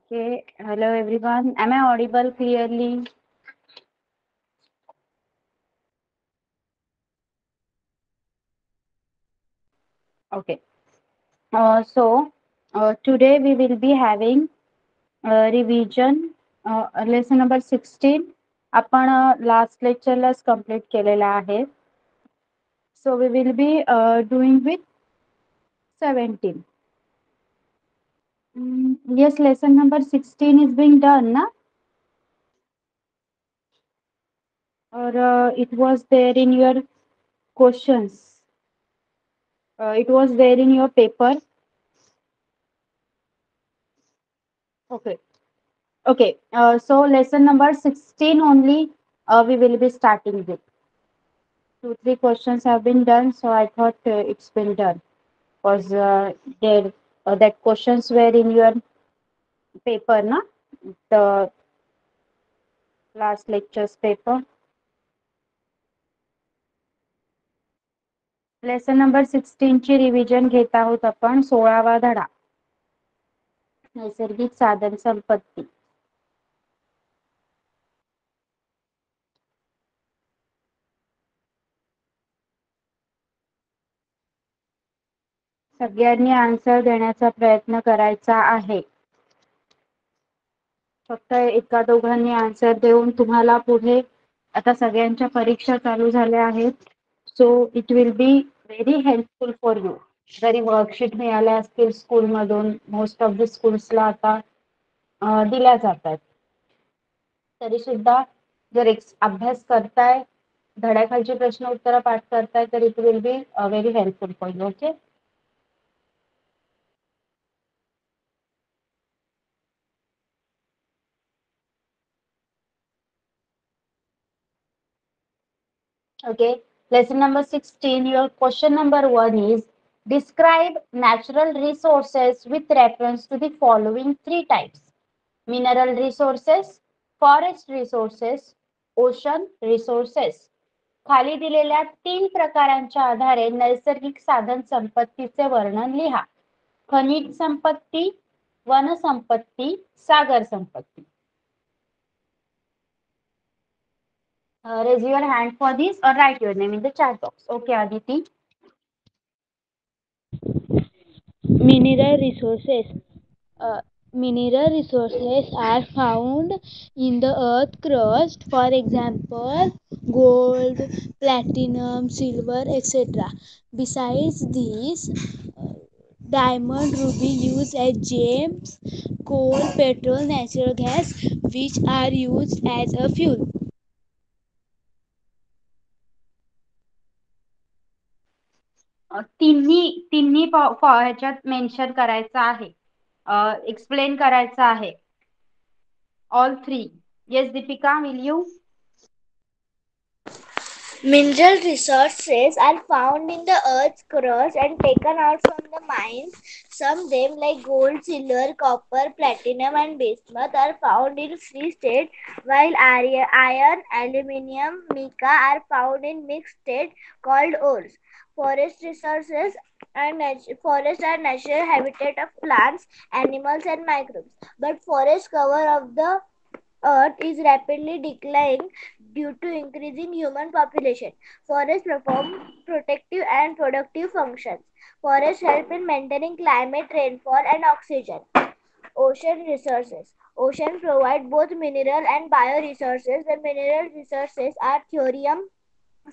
Okay, hello everyone. Am I audible clearly? Okay. Today we will be having revision lesson number 16. आपण last lecture लाच complete केलेला आहे. So we will be doing with 17. Yes, lesson number 16 is being done, na? Or it was there in your questions. It was there in your paper. Okay. Okay, so lesson number 16 only we will be starting with. Two, three questions have been done, so I thought it's been done. Because there that questions were in your paper, na? The last lecture's paper. Lesson number 16 ची revision घेत आहोत आपण 16वा धडा नैसर्गिक साधन संपत्ती. सगळ्यांनी answer देण्याचा प्रयत्न करायचा आहे. फक्त एका दोघांनी आन्सर देऊन तुम्हाला पुढे आता सगळ्यांच्या परीक्षा चालू झाल्या आहेत. So it will be very helpful for you. जरी वर्कशीट मिळाल्या असतील स्कूलमधून, मोस्ट ऑफ द स्कूल्सला आता दिल्या जातात, तरी सुद्धा जर अभ्यास करताय, धड्याखालची प्रश्न उत्तर पाठ करताय, तर it will be very helpful for you. Okay. Okay, lesson number 16, your question number 1 is describe natural resources with reference to the following three types: mineral resources, forest resources, ocean resources. खाली दिलेल्या तीन प्रकारांच्या आधारे नैसर्गिक साधन संपत्तीचे वर्णन लिहा. खनिज संपत्ती, वन संपत्ती, सागर संपत्ती. Raise your hand for this or write your name in the chat box. Okay, Aditi. Mineral resources. Mineral resources are found in the earth crust, for example, gold, platinum, silver, etc. Besides these, diamond, ruby used as gems, coal, petrol, natural gas, which are used as a fuel. तिन्ही तिन्ही ह्याच्यात mention करायचं आहे, explain करायचं आहे. All three. Yes Deepika, will you? Mineral resources are found in the earth's crust and taken out from the mines. Some them like gold, silver, copper, platinum and bismuth are found in free state, while iron, aluminium, mica are found in mixed state called ores. Forest resources and forests are natural habitat of plants, animals and microbes. But forest cover of the earth is rapidly declining due to increasing human population. Forests perform protective and productive functions. Forests help in maintaining climate, rainfall, and oxygen. Ocean resources. Oceans provide both mineral and bioresources. The mineral resources are thorium,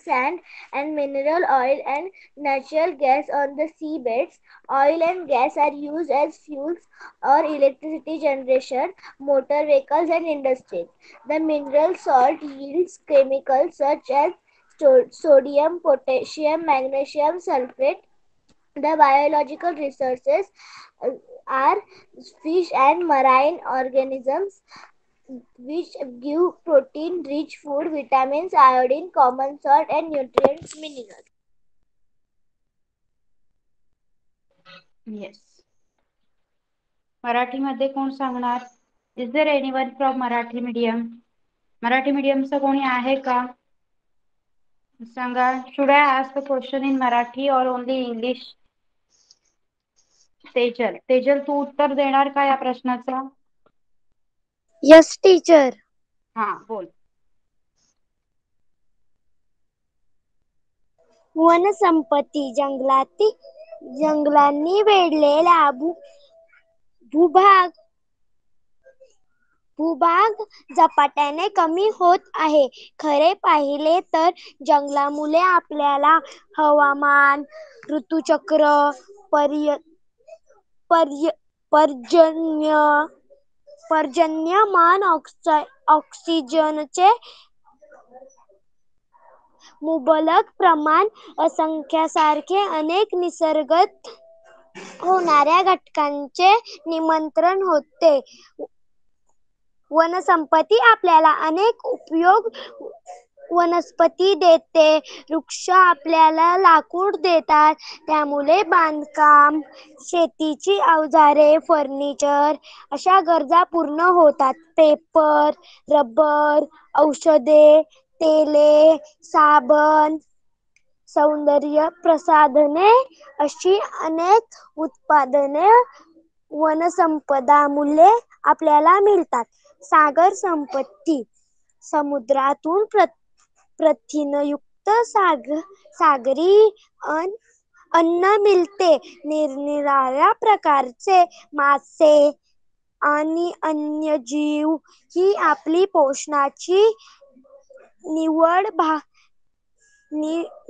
sand and mineral oil and natural gas on the seabeds. Oil and gas are used as fuels or electricity generation, motor vehicles and industries. The mineral salt yields chemicals such as sodium, potassium, magnesium, sulfate. The biological resources are fish and marine organisms which give protein rich food, vitamins, iodine, common salt and nutrients, minerals. Yes. मराठीमध्ये कोण सांगणार? Is there anyone from Marathi medium? Marathi मीडियमचं कोणी आहे का? सांगा. Should I ask the question in Marathi or only English? Tejal, Tejal तू उत्तर देणार का या प्रश्नाचं? Yes teacher. हा बोल. वनसंपत्ती जंगलांनी वेढलेला भूभाग झपाट्याने कमी होत आहे. खरे पाहिले तर जंगलामुळे आपल्याला हवामान, ऋतुचक्र, पर्जन्यमान, ऑक्सिजनचे मुबलक प्रमाण, असंख्यासारखे अनेक निसर्गात होणाऱ्या घटकांचे निमंत्रण होते. वनसंपत्ती आपल्याला अनेक उपयोग वनस्पती देते. वृक्ष आपल्याला लाकूड देतात. त्यामुळे बांधकाम, शेतीची अवजारे, फर्निचर अशा गरजा पूर्ण होतात. पेपर, रबर, औषधे, तेले, साबण, सौंदर्य प्रसाधने अशी अनेक उत्पादने वनसंपदामुळे आपल्याला मिळतात. सागर संपत्ती समुद्रातून प्रथिनयुक्त सागरी अन्न मिळते. निरनिराळ्या प्रकारचे मासे आणि अन्य जीव ही आपली पोषणाची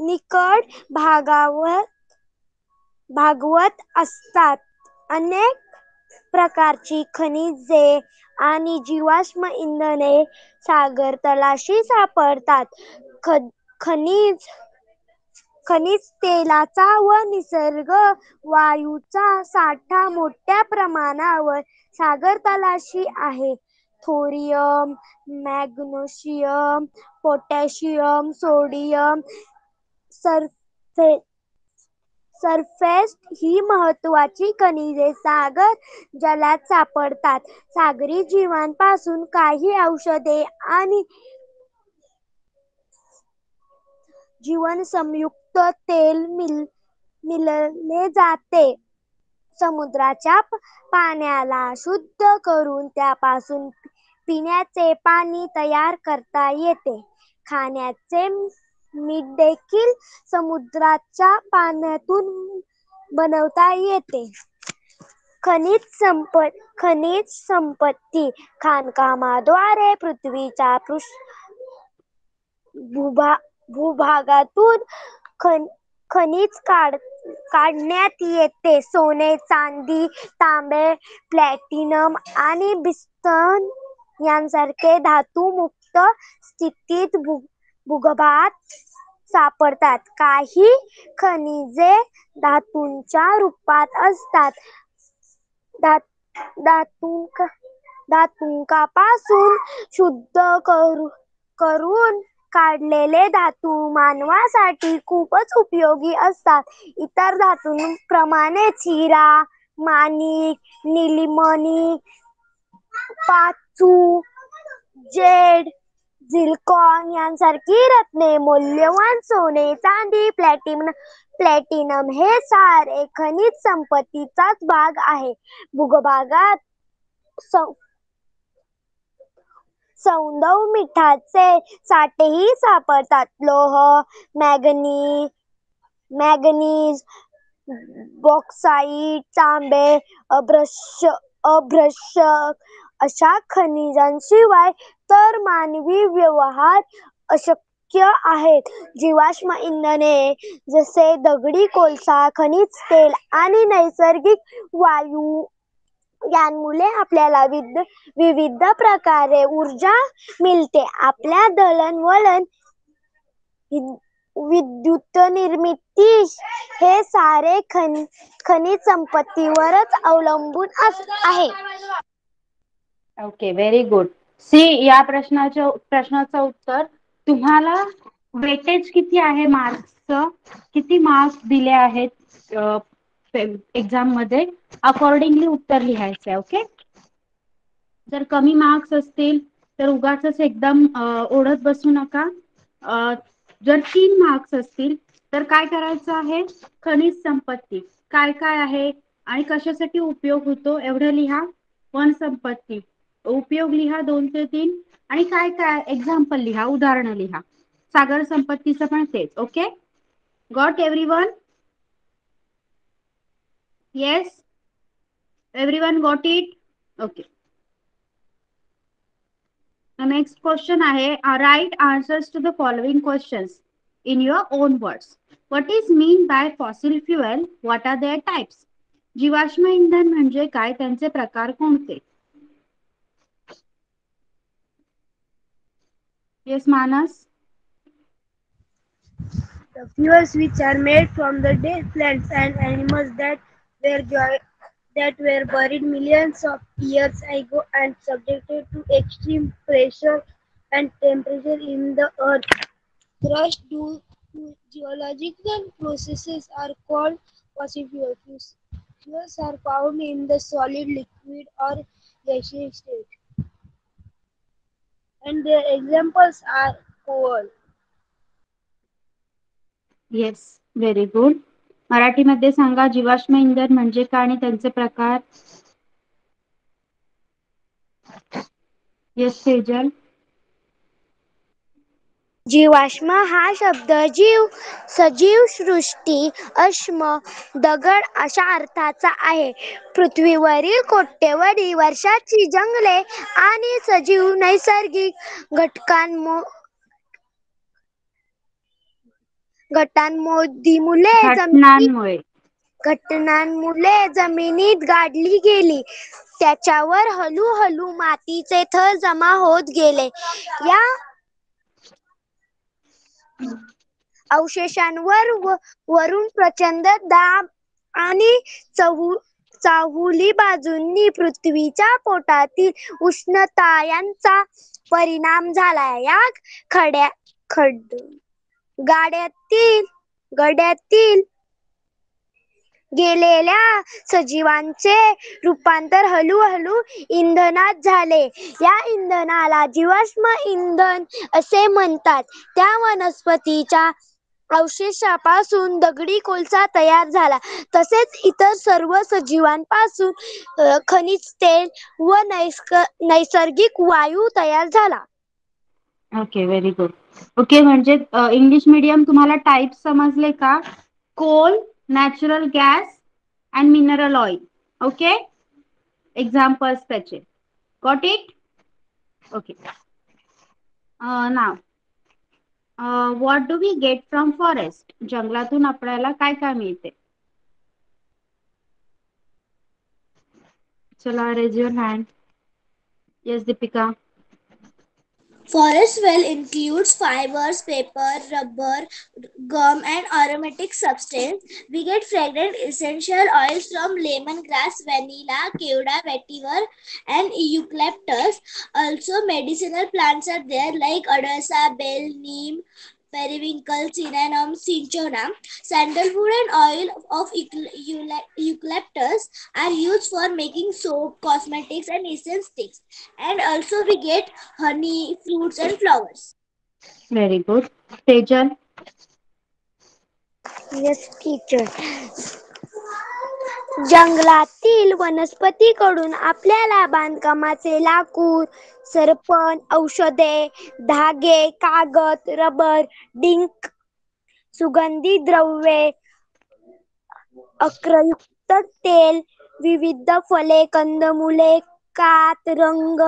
निकड भागवत असतात. अनेक प्रकारची खनिजे आणि जीवाश्म इंधने सागर तलाशी सापडतात. खनिज तेलाचा व निसर्ग वायूचा साठा मोठ्या प्रमाणावर सागर तलाशी आहे. Thorium, magnesium, potassium, sodium sulphate ही महत्वाची खनिजे सागर जलात सापडतात. सागरी जीवांपासून काही औषधे आणि जीवनसंयुक्त तेल मिळवले जाते. समुद्राच्या पाण्याला शुद्ध करून त्यापासून पिण्याचे पाणी तयार करता येते. खाण्याचे मीठ देखील समुद्राच्या पाण्यातून बनवता येते. खनिज संपत्ती खाणकामाद्वारे पृथ्वीच्या भूभागातून खनिज काढण्यात येते. सोने, चांदी, तांबे, प्लॅटिनम आणि बिस्मथ यांसारखे धातू मुक्त स्थितीत भूगर्भात सापडतात. काही खनिजे धातूंच्या रूपात असतात. धातूंपासून शुद्ध करून काढलेले धातू मानवासाठी खूपच उपयोगी असतात. इतर धातूंप्रमाणेच हिरा, माणिक, नीलमणी, पाचू, जेड, झिर्कॉन यांसारखी रत्ने, मौल्यवान सोने, चांदी, प्लॅटिनम हे सारे खनिज संपत्तीचाच भाग आहे. भूगर्भात सौंदव मिठाचे साठेही सापडतात. लोह, मॅंगनीज, बॉक्साईट, तांबे, अभ्रक अशा खनिजांशिवाय तर मानवी व्यवहार अशक्य आहेत. जीवाश्म इंधने जसे दगडी कोळसा, खनिज तेल आणि नैसर्गिक वायू यांमुळे आपल्याला विविध प्रकारे ऊर्जा मिळते. आपल्या दळणवळण, विद्युत निर्मिती हे सारे खनिज संपत्तीवरच अवलंबून आहे. Okay, very good. सी या प्रश्नाचं उत्तर तुम्हाला वेटेज किती आहे मार्क्सचं, किती मार्क्स दिले आहेत एक्झाम मध्ये, अकॉर्डिंगली उत्तर लिहायचं आहे. ओके, जर कमी मार्क्स असतील तर उगाचच एकदम ओढत बसू नका. जर 3 मार्क्स असतील तर काय करायचं आहे, खनिज संपत्ती काय काय आहे आणि कशासाठी उपयोग होतो एवढं लिहा. वनसंपत्ती उपयोग लिहा 2 ते 3 आणि काय काय एक्झाम्पल लिहा, उदाहरण लिहा. सागर संपत्तीचं पण तेच. Okay, got everyone? Yes, everyone got it? Okay. Next question आहे, write answers to the following questions in your own words. What is mean by fossil fuel? What are their types? जीवाश्म इंधन म्हणजे काय, त्यांचे प्रकार कोणते? येस मानस? The fuels which are made from the dead plants and animals that were buried millions of years ago and subjected to extreme pressure and temperature in the earth. Crust due to geological processes are called fossil fuels. Fuels are found in the solid, liquid, or gaseous state, and their examples are coal. Yes, very good. मराठीमध्ये सांगा जीवाश्म इंधन म्हणजे काय आणि त्यांचे प्रकार. Yes Sejal? जीवाश्म हा शब्द सजीव सृष्टी, अश्म, दगड अशा अर्थाचा आहे. पृथ्वीवरील कोट्यवधी वर्षाची जंगले आणि सजीव नैसर्गिक घटनांमुळे घटनांमुळे जमिनीत गाडली गेली. त्याच्यावर हळूहळू मातीचे थर जमा होत गेले. या अवशेषांवर वरून प्रचंड दाब आणि चाहुली बाजूंनी पृथ्वीच्या पोटातील उष्णता यांचा परिणाम झाला. या गड्यातील गेलेल्या सजीवांचे रूपांतर हळूहळू इंधनात झाले. या इंधनाला जीवाश्म इंधन असे म्हणतात. त्या वनस्पतीच्या अवशेषापासून दगडी कोळसा तयार झाला. तसेच इतर सर्व सजीवांपासून खनिज तेल व नैसर्गिक वायू तयार झाला. Okay, very good. ओके, म्हणजे इंग्लिश मीडियम तुम्हाला टाइप समजले का? Coal, natural gas and mineral oil. Okay, examples त्याचे. Got it? Okay. Now what do we get from forest? जंगलातून आपल्याला काय काय मिळते? चला, raise your hand. Yes Deepika? Forest well includes fibers, paper, rubber, gum, and aromatic substance. We get fragrant essential oils from lemongrass, vanilla, kevda, vetiver, and eucalyptus. Also, medicinal plants are there like adasa, bell, neem, periwinkle, cinnamon, cinchona. Sandalwood and oil of eucalyptus are used for making soap, cosmetics, and essence sticks. And also, we get honey, fruits, and flowers. Very good. Tejal? Yes, teacher. जंगलातील वनस्पतीकडून आपल्याला बांधकामाचे लाकूड, सरपण, औषधे, धागे, कागद, rubber, डिंक, सुगंधी द्रव्ये, अक्रयुक्त तेल, विविध फळे, कंदमुळे, कात, रंग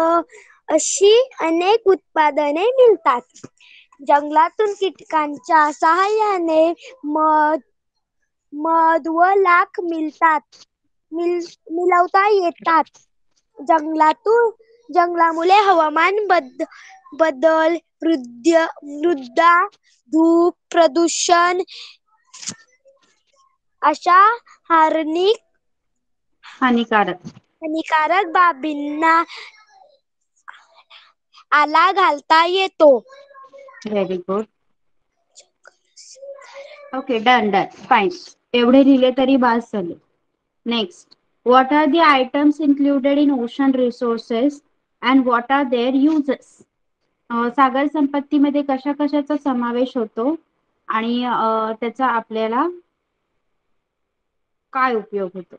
अशी अनेक उत्पादने मिळतात. जंगलातून कीटकांच्या सहाय्याने मध व लाख मिळवता येतात. जंगलामुळे हवामान बदल, मृदा धूप, प्रदूषण अशा हानिकारक बाबींना आळा घालता येतो. Very good. Okay, done done, fine. एवढे लिहिले तरी बास झाले. Next, what are the items included in ocean resources and what are their uses? सागर संपत्तीमध्ये कशा कशाचा समावेश होतो आणि त्याचा आपल्याला काय उपयोग होतो?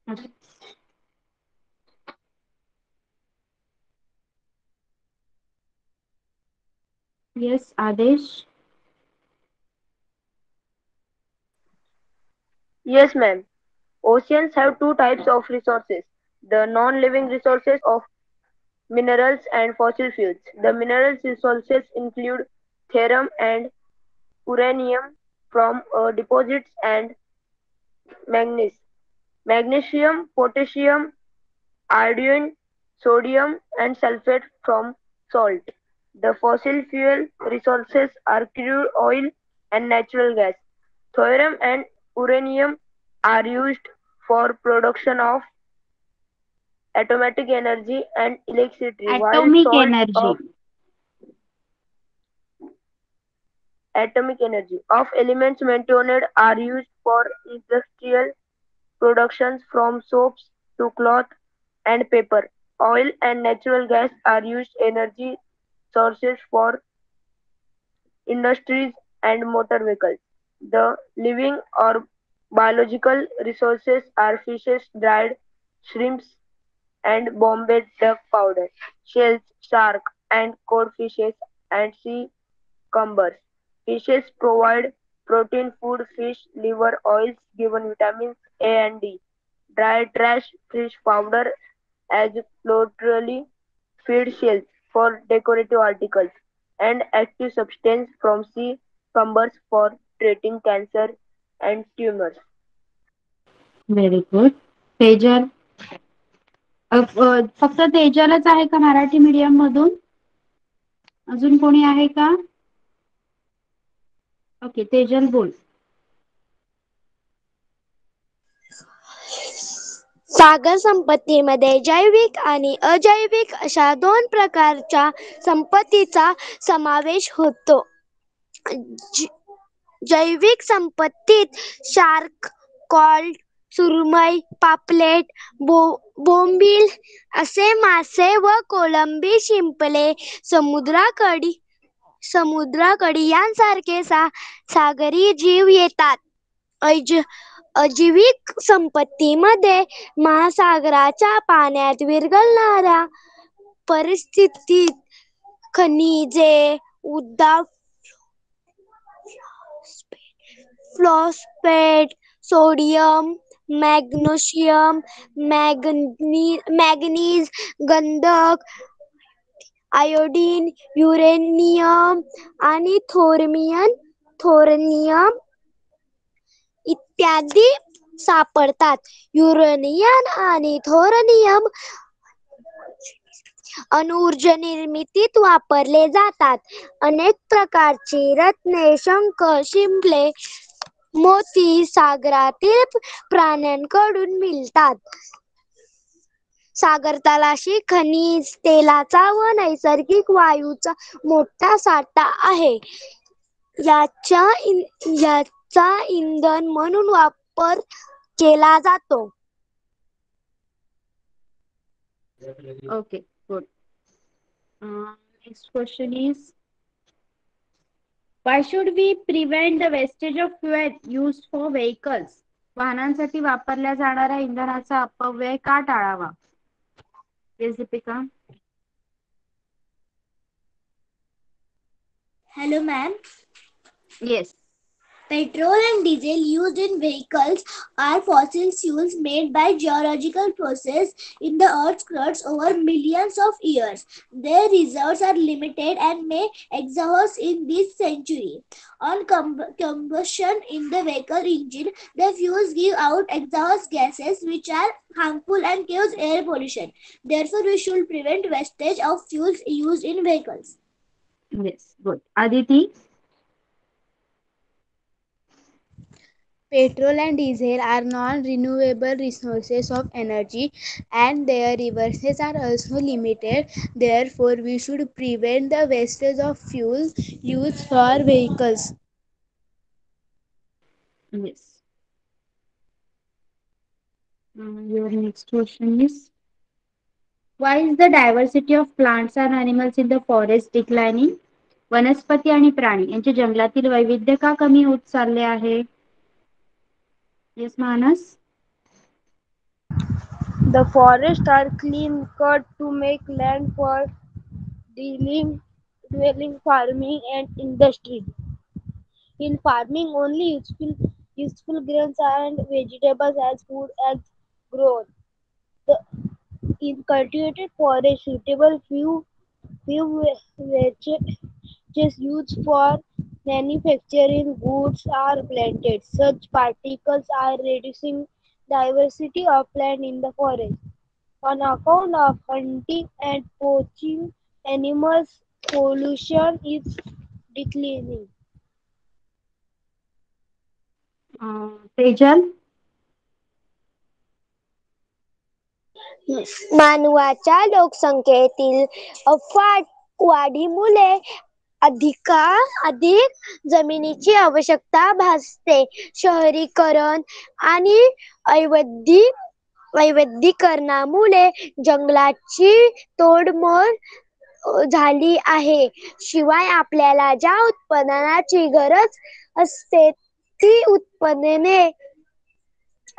Okay. Yes, Adesh. Yes, ma'am. Oceans have two types of resources, the non-living resources of minerals and fossil fuels. The mineral resources include thorium and uranium from deposits and manganese, magnesium, potassium, iodine, sodium, and sulfate from salt. The fossil fuel resources are crude oil and natural gas. Thorium and uranium are used for production of atomic energy and electricity, while Atomic salt of energy. atomic energy of elements maintained are used for industrial productions from soaps to cloth and paper. Oil and natural gas are used energy sources for industries and motor vehicles. The living or biological resources are fishes, dried shrimps, and Bombay duck powder, shells, shark and cod fishes, and sea cucumbers. Fishes provide protein food, fish liver oils given vitamins A and D. Dry trash fish powder as poultry feed shells for decorative articles, and active substance from sea cucumbers for treating cancer and tumors. Very good. Tejal. फक्त तेजलच आहे का Marathi medium मधून? अजून कोणी आहे का? Okay, Tejal बोल. सागर संपत्तीमध्ये जैविक आणि अजैविक अशा दोन प्रकारच्या संपत्तीचा समावेश होतो. जैविक संपत्तीत शार्क, कॉड, सुरमई, पापलेट, बोंबील असे मासे व कोळंबी, शिंपले, समुद्राकडी यांसारखे सागरी जीव येतात. अजैविक संपत्तीमध्ये महासागराच्या पाण्यात विरघळणाऱ्या परिस्थितीत खनिजे, उदा फॉस्फेट, सोडियम, मॅग्नेशियम, मॅंगनीज, गंधक, आयोडीन, युरेनियम आणि थोर्नियम इत्यादी सापडतात. युरेनियम आणि थोर्नियम अणुऊर्जा निर्मितीत वापरले जातात. अनेक प्रकारची रत्ने, शंख, शिंपले, मोती सागरातील प्राण्यांकडून मिळतात. सागर तलाशी खनिज तेलाचा व नैसर्गिक वायूचा मोठा साठा आहे. याचा इंधन म्हणून वापर केला जातो. Okay, good. Next question is, why should we prevent the wastage of fuel used for vehicles? वाहनांसाठी वापरल्या जाणाऱ्या इंधनाचा अपव्यय का टाळावा? Yes, Deepika. Hello, ma'am. Yes. Petrol and diesel used in vehicles are fossil fuels made by geological process in the Earth's crust over millions of years. Their reserves are limited and may exhaust in this century. On combustion in the vehicle engine, the fuels give out exhaust gases which are harmful and cause air pollution. Therefore, we should prevent wastage of fuels used in vehicles. Yes, good. Aditi. Petrol and diesel are non-renewable resources of energy, and their resources are also limited. Therefore, we should prevent the wastage of fuel used for vehicles. Yes. Your next question is, why is the diversity of plants and animals in the forest declining? वनस्पती आणि प्राणी यांचे जंगलातील वैविध्य का कमी होत चालले आहे? Yes, Manas. The forests are clean cut to make land for dwelling, farming, and industry. In farming, only useful grains and vegetables as food as grown. The, in cultivated forest, suitable few just used for manufacturing goods are planted. Such particles are reducing diversity of plant in the forest. On account of hunting and poaching animals, pollution is declining. Tejal? मानवाच्या लोकसंख्येतील अफाट वाढीमुळे अधिक जमिनीची आवश्यकता भासते. शहरीकरण आणि वैविध्यीकरणामुळे जंगलाची तोडमोड झाली आहे. शिवाय आपल्याला ज्या उत्पादनाची गरज असते ती उत्पादने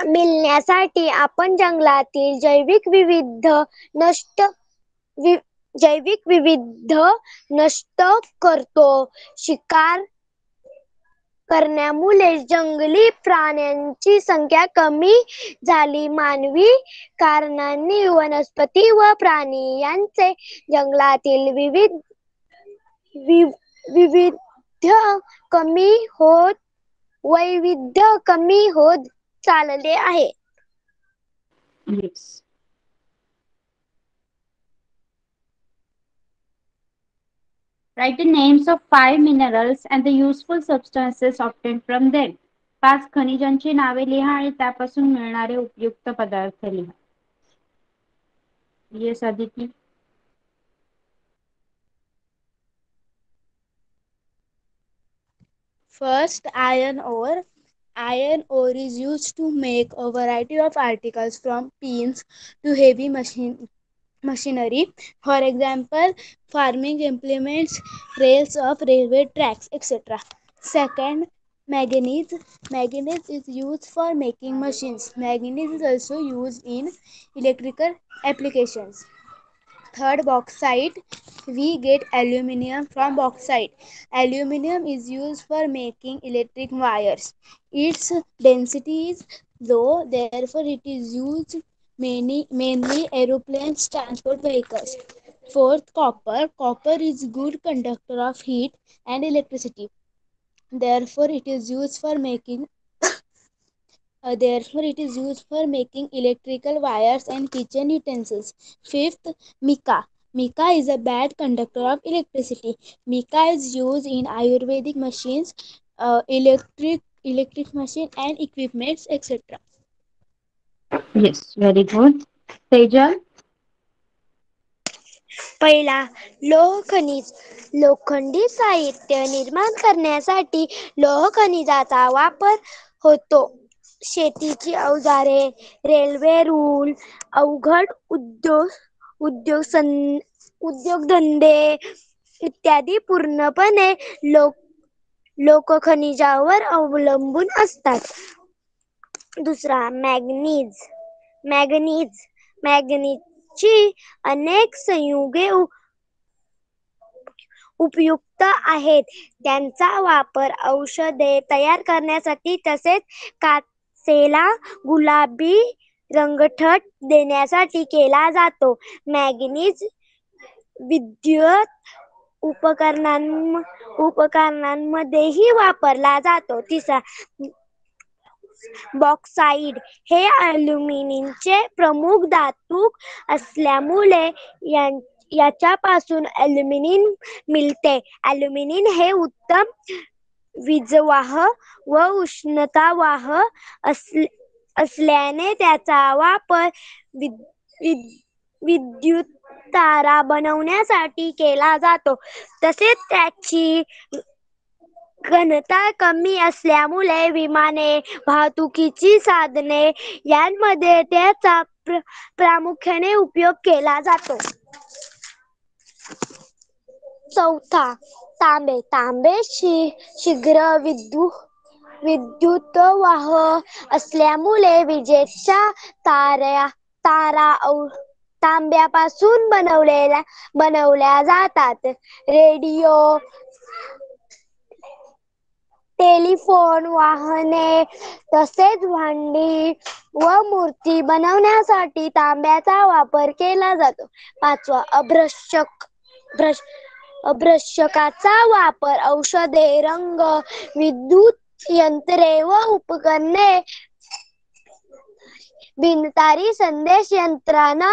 मिळण्यासाठी आपण जंगलातील जैविक विविध नष्ट करतो. शिकार करण्यामुळे जंगली प्राण्यांची संख्या कमी झाली. मानवी कारणांनी वनस्पती व प्राणी यांचे जंगलातील वैविध्य कमी होत चालले आहे. Yes. Write the names of 5 minerals and the useful substances obtained from them. 5 खनिजांची नावे लिहा आणि त्यापासून मिळणारे उपयुक्त पदार्थ लिहा. Yes, Aditi. First, iron ore. Iron ore is used to make a variety of articles from pins to heavy machinery. For example, farming implements, rails of railway tracks, etc. Second, manganese. Manganese is used for making machines. Manganese is also used in electrical applications. Third, bauxite. We get aluminium from bauxite. Aluminium is used for making electric wires. Its density is low, therefore it is used mainly aeroplanes, transport vehicles. Fourth, copper. Copper is good conductor of heat and electricity. Therefore it is used for making electrical wires and kitchen utensils. Fifth, mica. Mica is a bad conductor of electricity. Mica is used in Ayurvedic machines, electric machine and equipments, etc. Yes, very good. Tejal? पहिला, लोह खनिज. लोखंडी साहित्य निर्माण करण्यासाठी लोह खनिजाचा वापर होतो. शेतीची अवजारे, रेल्वे रूळ, अवघड उद्योगधंदे इत्यादी पूर्णपणे लोकखनिजावर अवलंबून असतात. दुसरा, मॅंगनीजची अनेक संयुगे उपयुक्त आहेत. त्यांचा वापर औषधे तयार करण्यासाठी तसेच काचेला गुलाबी रंगछटा देण्यासाठी केला जातो. मॅंगनीज विद्युत उपकरणांमध्येही वापरला जातो. तिसरा, बॉक्साईट. हे अल्युमिनियमचे प्रमुख धातू असल्यामुळे याच्यापासून अल्युमिनियम मिळते. अल्युमिनियम हे उत्तम वीजवाह व उष्णतावाह असल्याने त्याचा वापर विद्युत तारा बनवण्यासाठी केला जातो. तसेच त्याची घनता कमी असल्यामुळे विमाने, वाहतुकीची साधने यांमध्ये त्याचा प्रामुख्याने उपयोग केला जातो. चौथा, तांबे शीघ्र विद्युतवाह असल्यामुळे विजेच्या तारा तांब्यापासून बनवल्या जातात. रेडिओ, टेलिफोन, वाहने तसेच भांडी व मूर्ती बनवण्यासाठी तांब्याचा वापर केला जातो. 5. अभ्रष्यकाचा वापर औषधे, रंग, विद्युत यंत्रे व उपकरणे, बिनतारी संदेश यंत्रणा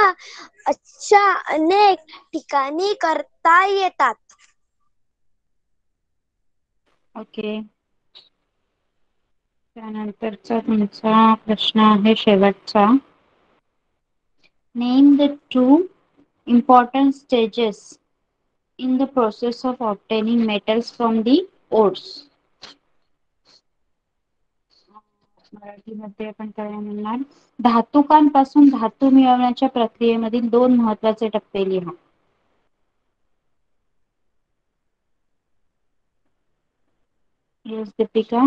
अशा अनेक ठिकाणी करता येतात. ओके, त्यानंतरचा तुमचा प्रश्न आहे शेवटचा. Name the 2 important stages in the process of obtaining metals from the ores. मराठीमध्ये आपण काय म्हणणार, धातुकांपासून धातू मिळवण्याच्या प्रक्रियेमधील 2 महत्वाचे टप्पे लिहा. Yes, Deepika.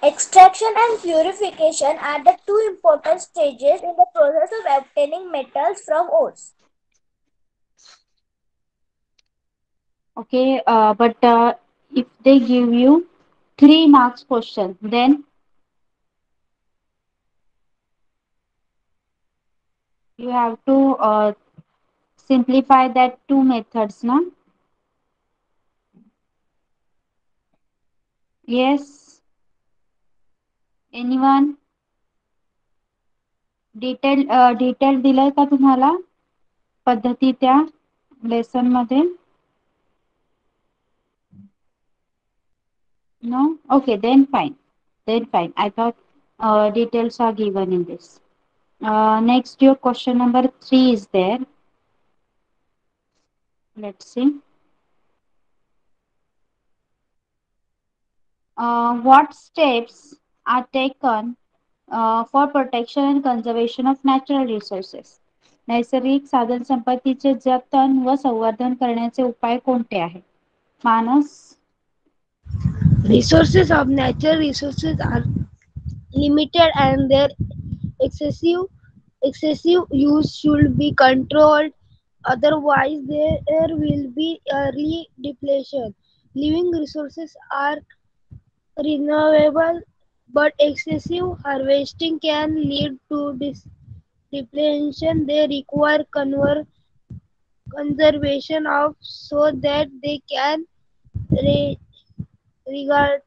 Extraction and purification are the two important stages in the process of obtaining metals from ores. Okay, but if they give you 3 marks question, then you have to simplify that 2 methods, na? Yes. Anyone? Detail दिलंय का तुम्हाला पद्धती त्या lesson मध्ये? No? Okay, then fine. I thought details are given in this. Next, your question number 3 is there. Let's see. What steps are taken for protection and conservation of natural resources? नैसर्गिक साधन संपत्तीचे जतन व संवर्धन करण्याचे उपाय कोणते आहेत? मानस. Resources of natural resources are limited and their excessive use should be controlled. Otherwise, there will be early depletion. Living resources are renewable, but excessive harvesting can lead to depletion. They require conservation of so that they can re- regard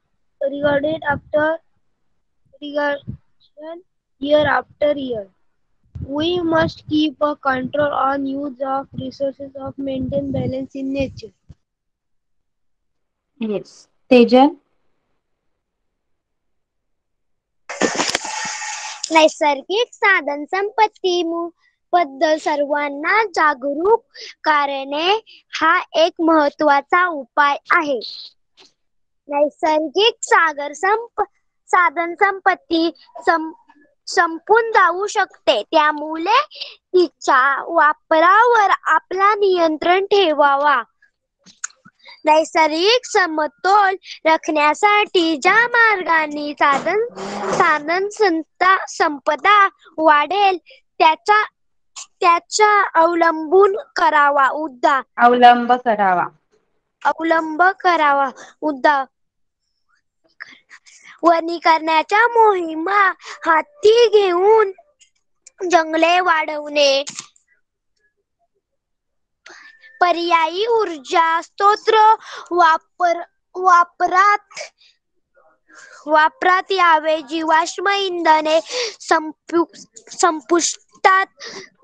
regarded after regardation year after year. We must keep a control on use of resources of maintain balance in nature. Yes. Tejan. नैसर्गिक साधन संपत्ती बद्दल सर्वांना जागरूक करणे हा एक महत्वाचा उपाय आहे. नैसर्गिक साधन संपत्ती संपून जाऊ शकते, त्यामुळे तिच्या वापरावर आपला नियंत्रण ठेवावा. नैसर्गिक समतोल राखण्यासाठी ज्या मार्गाने साधन संपदा वाढेल त्याचा अवलंब करावा. वनीकरणाच्या मोहिमा हाती घेऊन जंगले वाढवणे, पर्यायी ऊर्जा स्रोत वापरात यावे. जीवाश्म इंधने संपुष्टात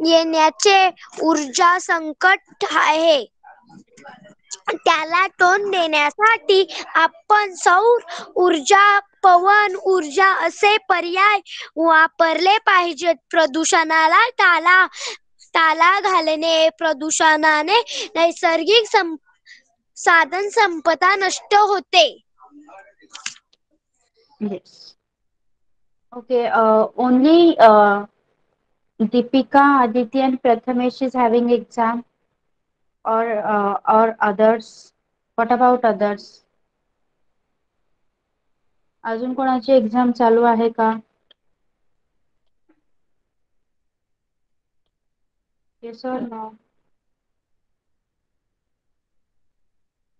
येण्याचे ऊर्जा संकट आहे, त्याला तोंड देण्यासाठी आपण सौर ऊर्जा, पवन ऊर्जा असे पर्याय वापरले पाहिजेत. प्रदूषणाला ताला घालणे, प्रदूषणाने नैसर्गिक साधन संपदा नष्ट होते. Yes. Okay. Only Deepika, Aditi, and Prathamesh is having exam, or others. What about others? अजून कोणाची एक्झाम चालू आहे का? Yes or no?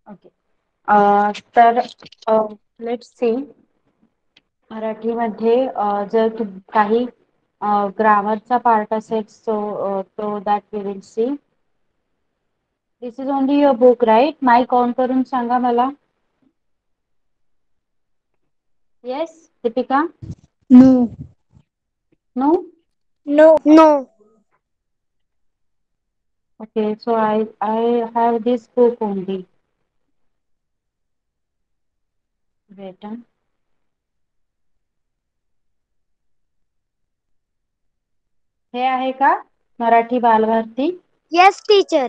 Okay. तर लेट्स सी मराठीमध्ये जर काही ग्रामरचा पार्ट असेल तो that we will see. This is only your book right? Mic on करून सांगा मला. Yes Deepika? No. No? No. No. Okay, so I have this book only. Wait. हे आहे का Marathi Balbharati? Yes, teacher.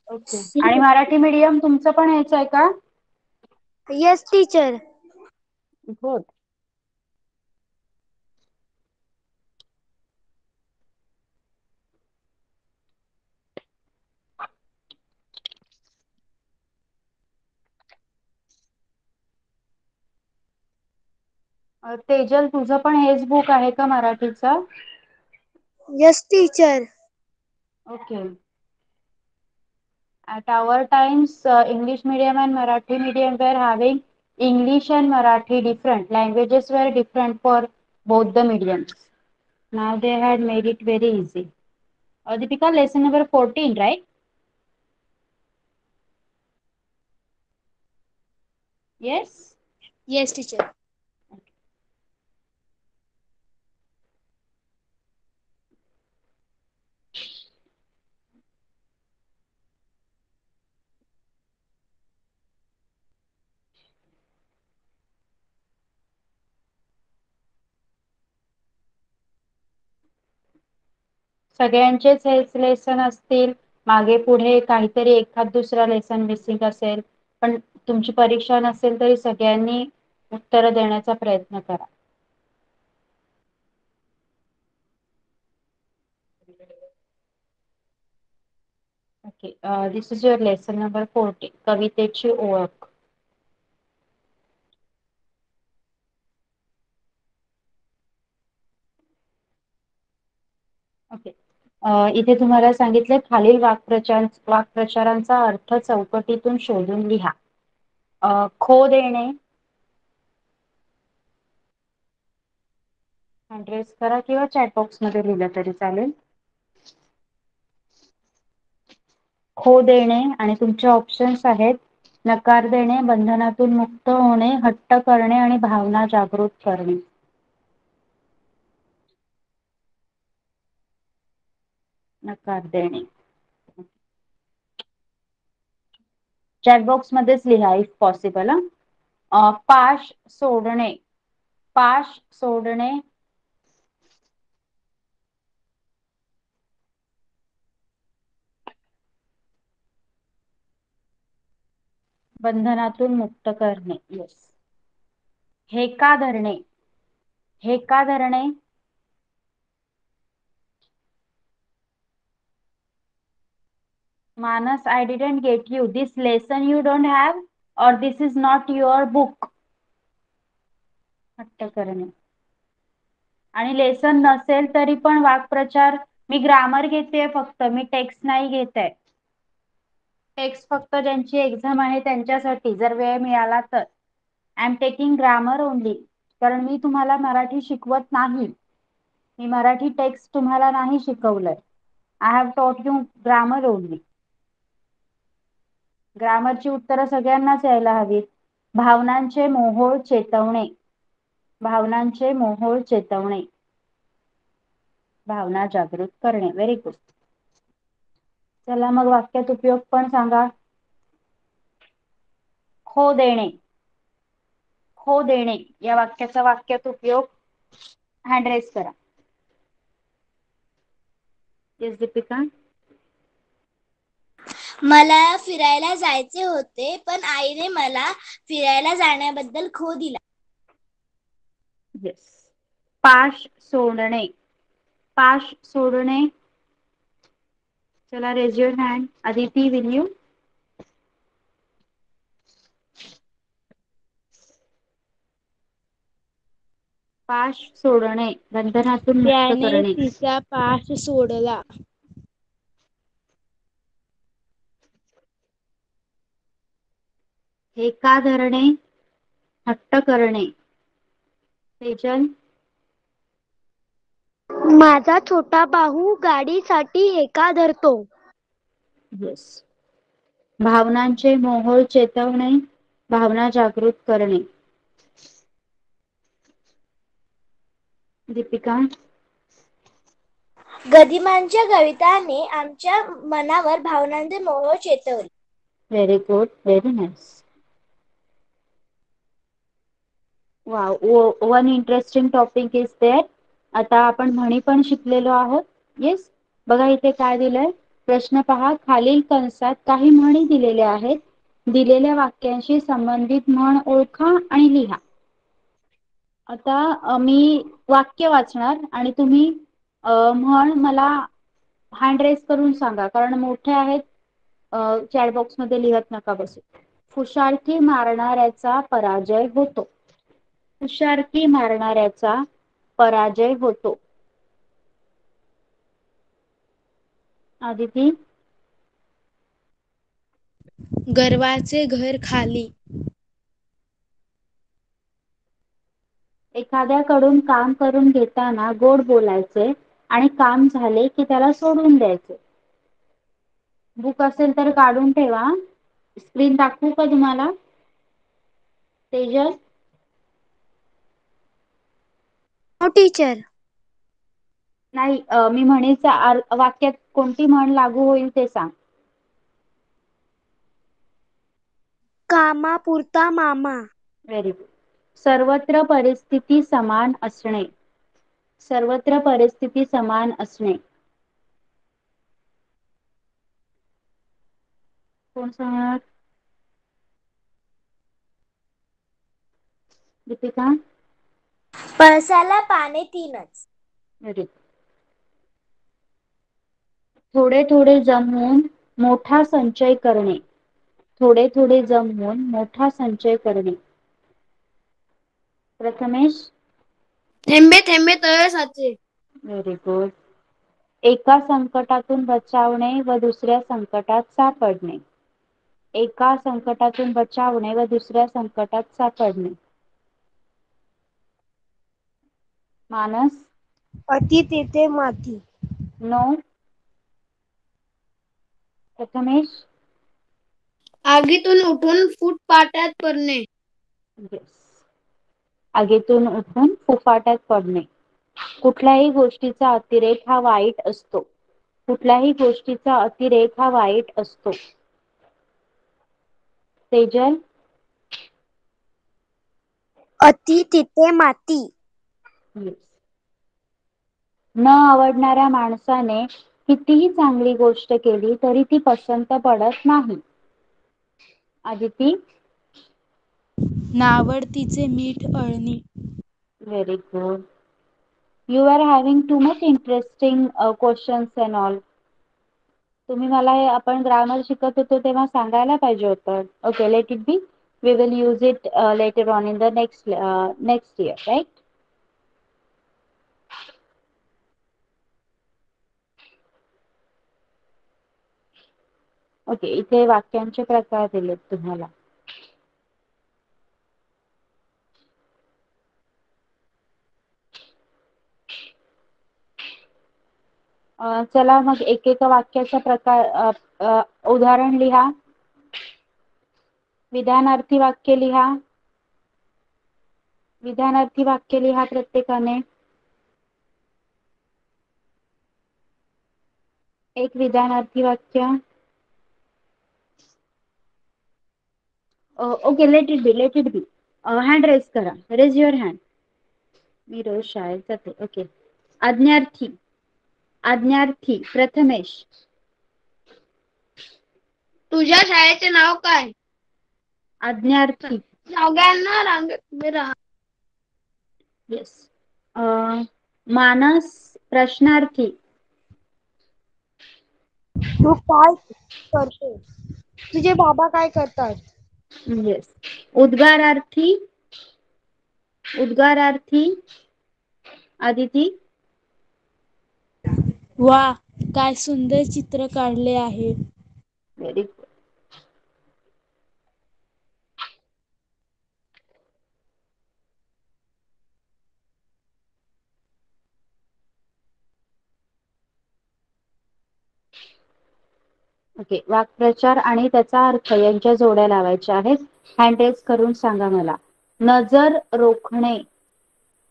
Okay. आणि मराठी मीडियम तुमचं पण हेच आहे का? Yes, teacher. गुड. तेजल तुझं पण हेच बुक आहे का मराठीचं? Yes, teacher. Okay. At our times, English medium and Marathi medium were having English and Marathi different. Languages were different for both the mediums. Now they had made it very easy. Deepika, lesson number 14, right? Yes? Yes, teacher. सगळ्यांचेच हेच lesson असतील. मागे पुढे काहीतरी एखाद दुसरा lesson missing असेल. पण तुमची परीक्षा नसेल तरी सगळ्यांनी उत्तर देण्याचा प्रयत्न करा. Okay. This is your lesson number 14. कवितेची ओळख. ओके. इथे तुम्हाला सांगितलं खालील वाक्प्रचारांचा अर्थ चौकटीतून शोधून लिहा. खो देणे. ऍड्रेस करा किंवा चॅट बॉक्स मध्ये लिहिलं तरी चालेल. खो देणे आणि तुमचे ऑप्शन्स आहेत नकार देणे, बंधनातून मुक्त होणे, हट्ट करणे आणि भावना जागृत करणे. नकार देणे. चॅट बॉक्स मध्येच लिहा इफ पॉसिबल. पाश सोडणे. पाश सोडणे. बंधनातून मुक्त करणे. येस. हेका धरणे. हेका धरणे. Manas, I didn't get you. This lesson you don't have or this is not your book? हट्ट करणे. आणि लेसन नसेल तरी पण वाक्प्रचार मी ग्रामर घेते फक्त मी टेक्स्ट नाही घेत आहे. टेक्स्ट फक्त ज्यांची एक्झाम आहे त्यांच्यासाठी जर वेळ मिळाला तर. I am taking grammar only. कारण मी तुम्हाला मराठी शिकवत नाही. मी मराठी टेक्स्ट तुम्हाला नाही शिकवलंय. आय हॅव टॉट यू ग्रामर ओनली. ग्रामरची उत्तरं सगळ्यांनाच यायला हवीत. भावनांचे मोहोळ चेतवणे. भावनांचे मोहोळ चेतवणे. भावना जागृत करणे. Very good. चला मग वाक्यात उपयोग पण सांगा. खो देणे. खो देणे या वाक्याचा वाक्यात उपयोग हँड रेस करा. येस दीपिका. मला फिरायला जायचे होते पण आईने मला फिरायला जाण्याबद्दल खो दिला. येस. पाश सोडणे. पाश सोडणे. चला raise your hand. Aditi will you? पाश सोडणे. बंधनातून मुक्त त्याने करणे. तिचा पाश सोडला. हेका धरणे, हट्ट करणे. तेजल. माझा छोटा भाऊ गाडीसाठी हेका धरतो. येस. भावनांचे मोहोळ चेतवणे, भावना जागृत करणे. दीपिका. गदिमांच्या कविताने आमच्या मनावर भावनांचे मोह चेतवले. Very good, very nice. Wow, one interesting topic is there. आता आपण म्हणी पण शिकलेलो आहोत. येस. बघा इथे काय दिलंय, प्रश्न पहा. खालील कंसात काही म्हणी दिलेल्या आहेत. दिलेल्या वाक्यांशी संबंधित म्हण ओळखा आणि लिहा. आता मी वाक्य वाचणार आणि तुम्ही म्हण मला हँड रेस करून सांगा, कारण मोठे आहेत. चॅट बॉक्स मध्ये लिहत नका बसू. फुशारकी मारणाऱ्याचा पराजय होतो. फुशारकी मारणाऱ्याचा पराजय होतो. आदिती. गर्वाचे घर खाली. एखाद्याकडून काम करून घेताना गोड बोलायचे आणि काम झाले की त्याला सोडून द्यायचे. बुक असेल तर काढून ठेवा. स्क्रीन दाखवू का तुम्हाला? तेजल. हो टीचर. नाही, मी म्हणेचा वाक्यात कोणती म्हण लागू होईल ते सांग. कामापुरता मामा. Very good. सर्वत्र परिस्थिती समान असणे. सर्वत्र परिस्थिती समान असणे. कोण सांगणार? दीपिका. पळसाला पाने तीनच. Very good. थोडे थोडे जमवून मोठा संचय करणे. थोडे थोडे जमवून मोठा संचय करणे. प्रथमेश. थेंबे थेंबे तळे साचे. Very good. एका संकटातून बचावणे व दुसऱ्या संकटात सापडणे. एका संकटातून बचावणे व दुसऱ्या संकटात सापडणे. मानस. अति तेथे माती. नो. प्रथमेश. आगीतून उठून फुटपाट्यात पडणे. येस. आगीतून उठून फुफाट्यात पडणे. कुठल्याही गोष्टीचा अतिरेक हा वाईट असतो. कुठल्याही गोष्टीचा अतिरेक हा वाईट असतो. तेजल. अति तिथे माती. येस. न आवडणाऱ्या माणसाने कितीही चांगली गोष्ट केली तरी ती पसंत पडत नाही. आदिती. नावडतीचे मीठ अळणी. Very good. You are having too much interesting questions and all. तुम्ही मला आपण ग्रामर शिकत होतो तेव्हा सांगायला पाहिजे होतं. Okay, let it B. We will use it later on in the next year, right? Okay, इथे वाक्यांचे प्रकार दिलेत तुम्हाला. चला मग एक एक वाक्याचा प्रकार उदाहरण लिहा. विधानार्थी वाक्य लिहा. विधानार्थी वाक्य लिहा प्रत्येकाने. एक विधानार्थी वाक्य. Okay, let it be, let it be. Hand raise करा. Raise your hand. मी रोज शाळेत जाते. ओके. आज्ञार्थी. आज्ञार्थी. प्रथमेश. तुझ्या शाळेचे नाव काय? आज्ञार्थी. सगळ्यांना रांगेत उभे राहा. येस. मानस. प्रश्नार्थी. तू काय करते? तुझे बाबा काय करतात? येस. उद्गारार्थी. उद्गारार्थी. आदिती. वा, काय सुंदर चित्र काढले आहे. Very good. ओके, वाक्प्रचार आणि त्याचा अर्थ यांच्या जोड्या लावायच्या आहेत. हँड रेज करून सांगा मला. नजर रोखणे,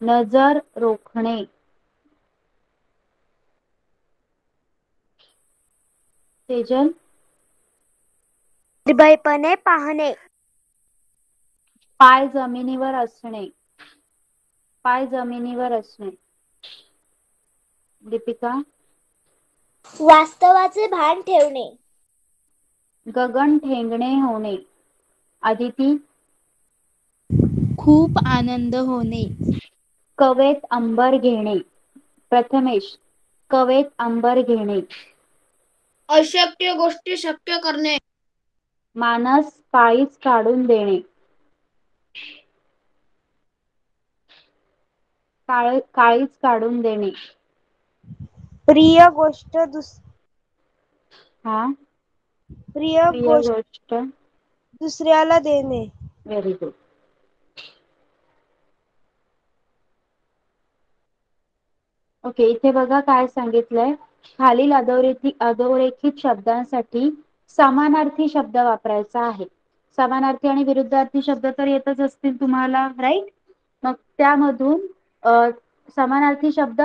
नजर रोखणे. तेजल. निर्भयपणे पाहणे. पाय जमिनीवर असणे, पाय जमिनीवर असणे. दीपिका. वास्तवाचे भान ठेवणे. गगन ठेंगणे होणे. आदिती. खूप आनंद होणे. कवेत अंबर घेणे. प्रथमेश. कवेत अंबर घेणे. अशक्य गोष्टी शक्य करणे. मानस काळीच काढून देणे. काळीच काढून देणे. प्रिय गोष्ट हा, प्रिय प्रिय गोष्ट गोष्ट. दुसऱ्याला देणे. Very good. ओके, इथे बघा काय सांगितलंय. खालील अधोरेखित शब्दांसाठी समानार्थी शब्द वापरायचा आहे. समानार्थी आणि विरुद्धार्थी शब्द तर येतच असतील तुम्हाला, राईट. मग त्यामधून समानार्थी शब्द,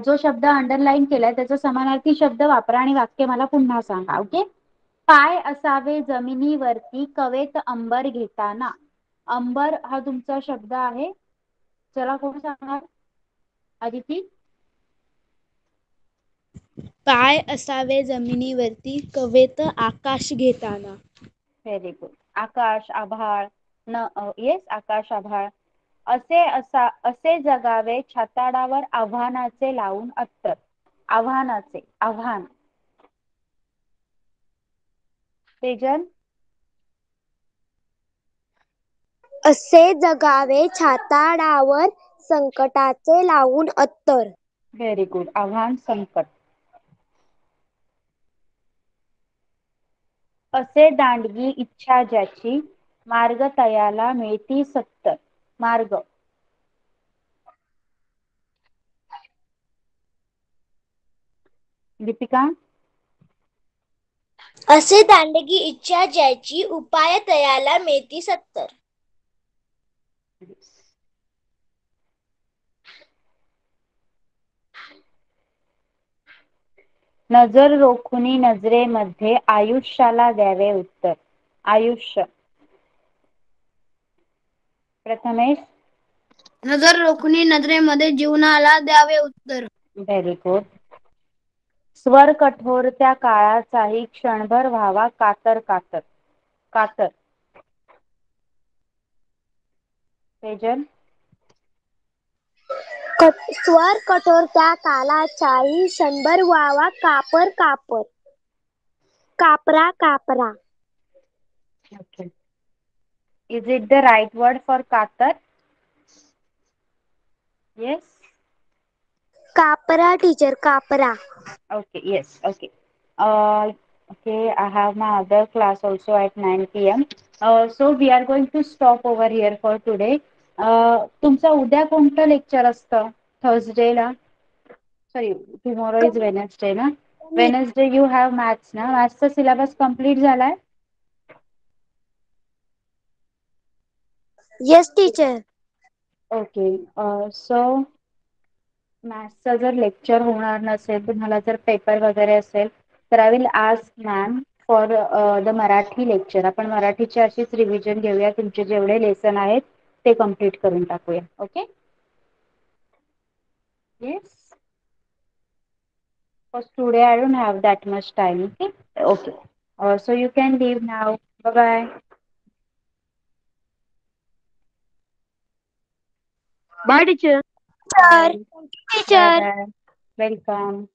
जो शब्द अंडरलाईन केलाय त्याचा समानार्थी शब्द वापरा आणि वाक्य मला पुन्हा सांगा. ओके. पाय असावे जमिनीवरती कवेत अंबर घेताना. अंबर हा तुमचा शब्द आहे. चला कोण सांगणार? आदिती. पाय असावे जमिनीवरती कवेत आकाश घेताना. Very good. आकाश, आभाळ. येस, आकाश, आभाळ. असे जगावे छाताडावर आव्हानाचे लावून अत्तर. आव्हानाचे, आव्हान. तेजल. असे जगावे छाताडावर संकटाचे लावून अत्तर. Very good. आव्हान, संकट. असे दांडगी इच्छा ज्याची मार्ग तयाला मिळती सत्तर. मार्ग. दीपिका. असे दांडगी इच्छा ज्याची उपाय तयाला मिळती सत्तर. नजर रोखुनी नजरेमध्ये आयुष्याला द्यावे उत्तर. आयुष्य. प्रथमेश. नजर रोखून नजरेमध्ये जीवनाला द्यावे उत्तर. Very good. स्वर कठोर त्या काळाचाही क्षणभर व्हावा कातर कातर. कातर. तेजल. स्वर कठोर त्या कालाचाही क्षणभर व्हावा कापर कापर. Kapra Kapra. Okay. Is it the right word for कातर? Yes. Kapra teacher, Kapra. Okay. Yes. Okay. Okay. I have my other class also at 9 p.m. So we are going to stop over here for today. तुमचं उद्या कोणतं lecture असतं? थर्सडेला. Sorry, tomorrow is Wednesday ना. Wednesday you have maths ना. मॅथ्सचा syllabus complete झालाय? Yes teacher. Okay. So मॅथ्सचा जर lecture होणार नसेल, तुम्हाला जर पेपर वगैरे असेल तर I will ask ma'am for the Marathi lecture. आपण मराठीची अशीच रिव्हिजन घेऊया. तुमचे जेवढे लेसन आहेत ते कम्प्लीट करून टाकूया. Okay. Yes. Because today I don't have that much time. Okay. Okay. So you can leave now. Bye bye. Bye, teacher. Bye. Bye teacher. bye. Welcome.